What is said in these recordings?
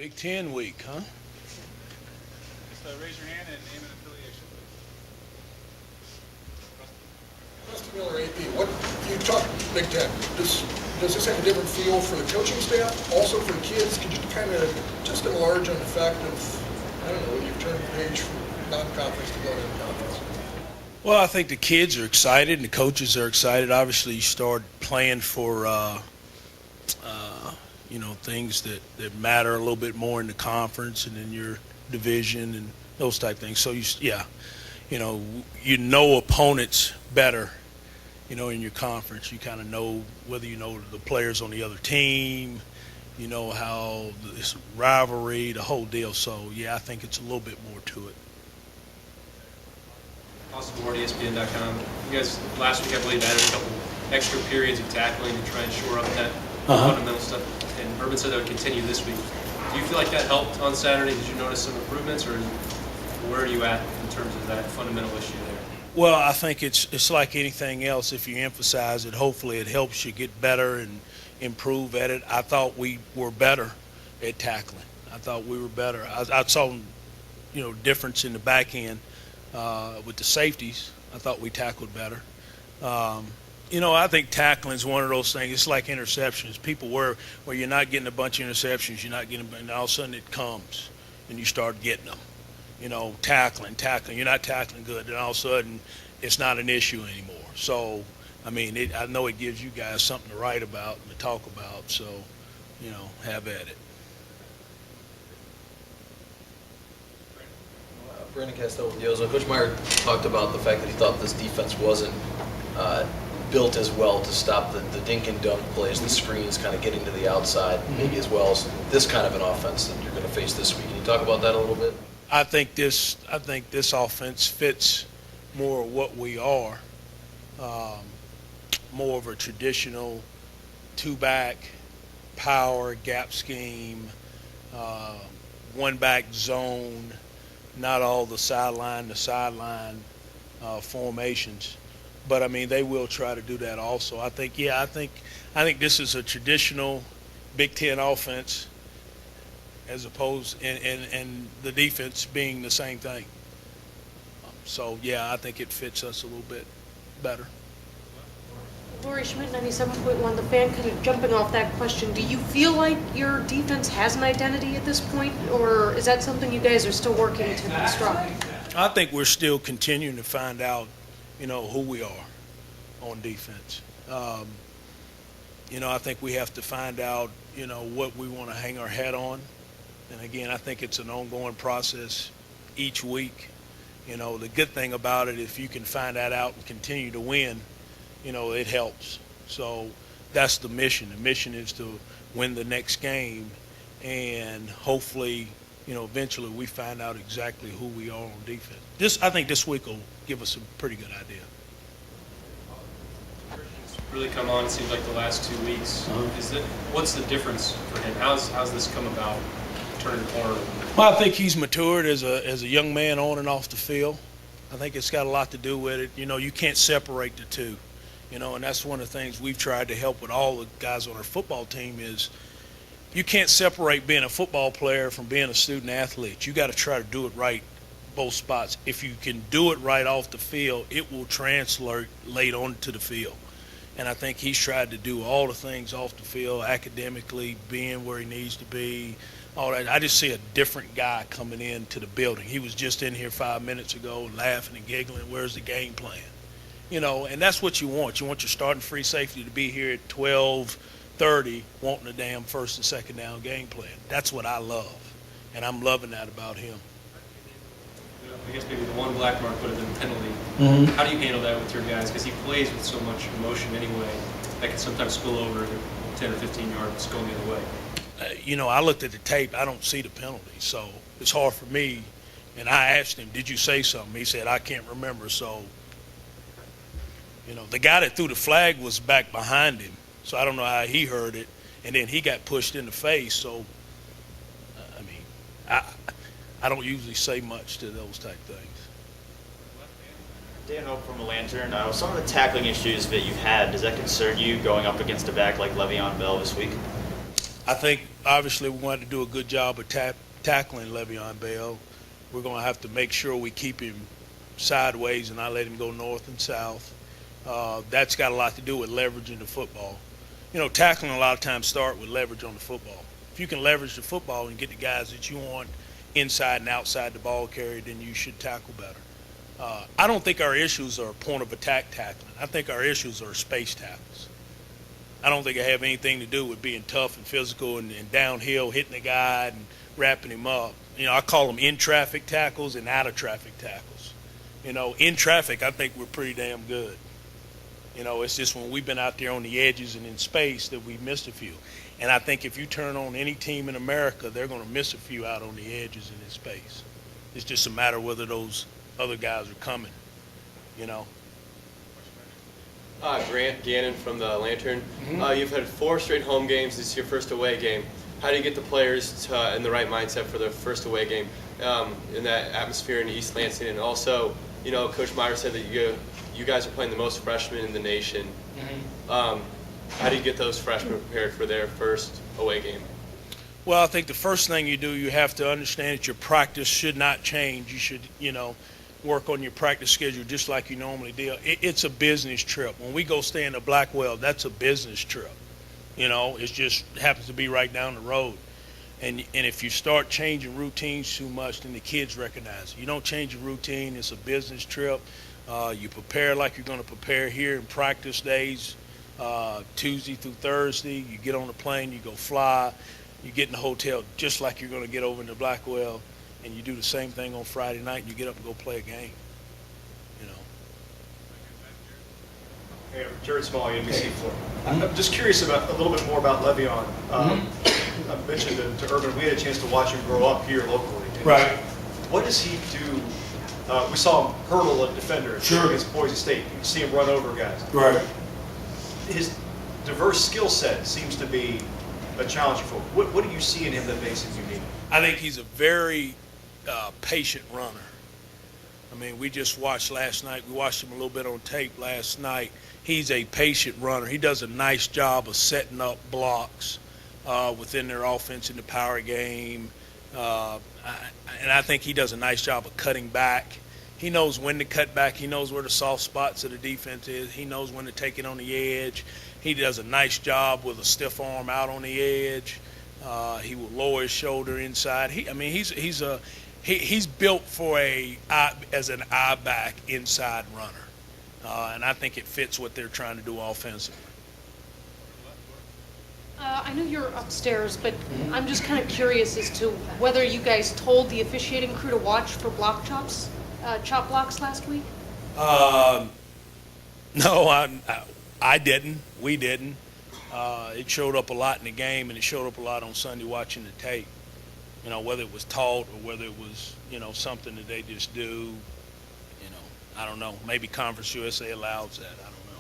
Big Ten week, huh? Just raise your hand and name an affiliation. Mr. Miller, AP, what you talk Big Ten? Does this have a different feel for the coaching staff? Also for the kids? Can you kind of just enlarge on the fact of, I don't know, you've turned the page from non-conference to going into conference? Well, I think the kids are excited and the coaches are excited. Obviously, you start playing for things that matter a little bit more in the conference and in your division and those type things. So you know opponents better, in your conference. You kind of know whether you know the players on the other team, you know how this rivalry, the whole deal. So yeah, I think it's a little bit more to it. Austin Ward, ESPN.com. You guys last week I believe added a couple extra periods of tackling to try and shore up that fundamental stuff. And Urban said that would continue this week. Do you feel like that helped on Saturday? Did you notice some improvements, or where are you at in terms of that fundamental issue there? Well, I think it's like anything else. If you emphasize it, hopefully it helps you get better and improve at it. I thought we were better at tackling. I thought we were better. I saw, difference in the back end with the safeties. I thought we tackled better. I think tackling is one of those things. It's like interceptions. People where you're not getting a bunch of interceptions, you're not getting, and all of a sudden it comes, and you start getting them. Tackling. You're not tackling good, and all of a sudden it's not an issue anymore. So, I know it gives you guys something to write about and to talk about. So, have at it. Brandon Castell with Yozo. Coach Meyer talked about the fact that he thought this defense wasn't built as well to stop the dink and dunk plays, the screens kind of getting to the outside, maybe as well as this kind of an offense that you're going to face this week. Can you talk about that a little bit? I think this offense fits more of what we are, more of a traditional two-back power gap scheme, one-back zone, not all the sideline formations. But they will try to do that also. I think this is a traditional Big Ten offense, as opposed and the defense being the same thing. So I think it fits us a little bit better. Lori Schmidt, 97.1. The fan kind of jumping off that question. Do you feel like your defense has an identity at this point, or is that something you guys are still working to construct? I think we're still continuing to find out, who we are on defense. I think we have to find out, what we want to hang our hat on. And again, I think it's an ongoing process each week. The good thing about it, if you can find that out and continue to win, it helps. So that's the mission. The mission is to win the next game, and hopefully, eventually we find out exactly who we are on defense. I think this week will give us a pretty good idea. Really come on, it seems like the last 2 weeks. What's the difference for him? How's this come about, turning the corner? Well, I think he's matured as a young man on and off the field. I think it's got a lot to do with it. You can't separate the two. And that's one of the things we've tried to help with all the guys on our football team is you can't separate being a football player from being a student athlete. You got to try to do it right both spots. If you can do it right off the field, it will translate late onto the field. And I think he's tried to do all the things off the field, academically, being where he needs to be, all that. I just see a different guy coming into the building. He was just in here 5 minutes ago laughing and giggling. Where's the game plan? And that's what you want. You want your starting free safety to be here at 12:30 wanting a damn first and second down game plan. That's what I love, and I'm loving that about him. I guess maybe the one black mark would have been the penalty. How do you handle that with your guys? Because he plays with so much emotion anyway, that can sometimes spill over 10 or 15 yards going the other way. I looked at the tape. I don't see the penalty, so it's hard for me. And I asked him, did you say something? He said, I can't remember. So, the guy that threw the flag was back behind him, so I don't know how he heard it. And then he got pushed in the face, so, I don't usually say much to those type things. Dan Hope from the Lantern. Some of the tackling issues that you've had, does that concern you going up against a back like Le'Veon Bell this week? I think obviously we want to do a good job of tackling Le'Veon Bell. We're going to have to make sure we keep him sideways and not let him go north and south. That's got a lot to do with leveraging the football. You know, tackling a lot of times start with leverage on the football. If you can leverage the football and get the guys that you want inside and outside the ball carrier, then you should tackle better. I don't think our issues are point of attack tackling. I think our issues are space tackles. I don't think it have anything to do with being tough and physical and downhill, hitting the guy and wrapping him up. You know, I call them in-traffic tackles and out-of-traffic tackles. You know, in traffic, I think we're pretty damn good. You know, it's just when we've been out there on the edges and in space that we missed a few. And I think if you turn on any team in America, they're going to miss a few out on the edges and in space. It's just a matter of whether those other guys are coming, you know. Grant Gannon from the Lantern. Mm-hmm. You've had 4 straight home games. This is your first away game. How do you get the players in the right mindset for their first away game in that atmosphere in East Lansing? And also, you know, Coach Meyer said that you guys are playing the most freshmen in the nation. Mm-hmm. How do you get those freshmen prepared for their first away game? Well, I think the first thing you do, you have to understand that your practice should not change. You should, you know, work on your practice schedule just like you normally do. It's a business trip. When we go stay in the Blackwell, that's a business trip. You know, it just happens to be right down the road. And if you start changing routines too much, then the kids recognize it. You don't change a routine. It's a business trip. You prepare like you're going to prepare here in practice days, Tuesday through Thursday. You get on the plane, you go fly. You get in the hotel just like you're going to get over in the Blackwell. And you do the same thing on Friday night, and you get up and go play a game, you know. Hey, Jared Small, NBC4. I'm just curious about a little bit more about Le'Veon. I mentioned to Urban, we had a chance to watch him grow up here locally. Right. What does he do? We saw him hurdle a defender against Boise State. You see him run over guys. Right. His diverse skill set seems to be a challenge for him. What do you see in him that makes him unique? I think he's a very patient runner. I mean, we just watched last night. We watched him a little bit on tape last night. He's a patient runner. He does a nice job of setting up blocks within their offense in the power game. And I think he does a nice job of cutting back. He knows when to cut back. He knows where the soft spots of the defense is. He knows when to take it on the edge. He does a nice job with a stiff arm out on the edge. He will lower his shoulder inside. He's built for as an eye back inside runner, and I think it fits what they're trying to do offensively. I know you're upstairs, but I'm just kind of curious as to whether you guys told the officiating crew to watch for chop blocks last week. No, I didn't. We didn't. It showed up a lot in the game, and it showed up a lot on Sunday watching the tape. You know, whether it was taught or whether it was, you know, something that they just do. You know, I don't know. Maybe Conference USA allows that. I don't know.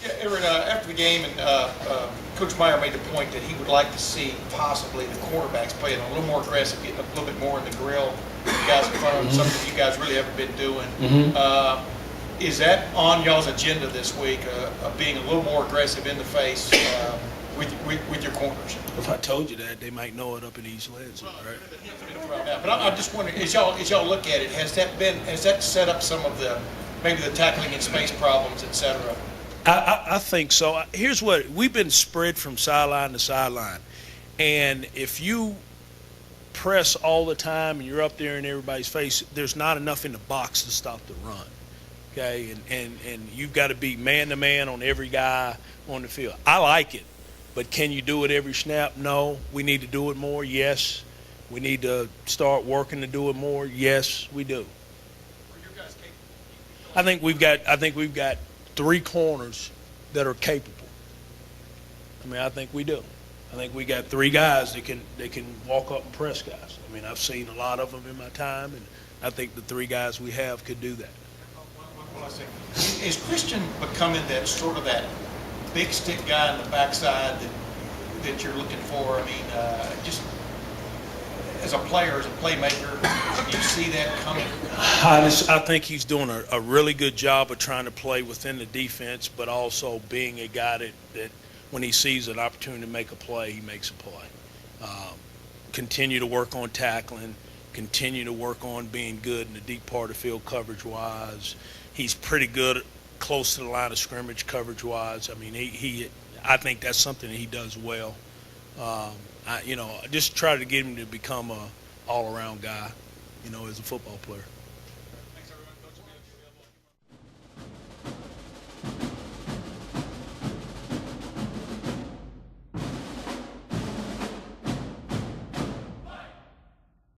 Yeah, Everett, after the game, and Coach Meyer made the point that he would like to see possibly the quarterbacks playing a little more aggressive, getting a little bit more in the grill. You guys in front of them, something you guys really haven't been doing. Is that on y'all's agenda this week, of being a little more aggressive in the face with your corners? If I told you that, they might know it up in East Lansing, right? But I'm just wondering, as y'all look at it, has that set up some of maybe the tackling in space problems, et cetera? I think so. Here's what, we've been spread from sideline to sideline. And if you press all the time and you're up there in everybody's face, there's not enough in the box to stop the run. Okay, and you've got to be man-to-man on every guy on the field. I like it, but can you do it every snap? No. We need to do it more? Yes. We need to start working to do it more? Yes, we do. I think we've got 3 corners that are capable. I mean, I think we do. I think we got 3 guys that can walk up and press guys. I mean, I've seen a lot of them in my time, and I think the 3 guys we have could do that. Is Christian becoming that sort of that big stick guy in the backside that you're looking for? I mean, just as a player, as a playmaker, do you see that coming? I think he's doing a really good job of trying to play within the defense, but also being a guy that when he sees an opportunity to make a play, he makes a play. Continue to work on tackling, continue to work on being good in the deep part of the field coverage-wise. He's pretty good close to the line of scrimmage coverage-wise. I mean, I think that's something that he does well. I just try to get him to become a all-around guy, as a football player.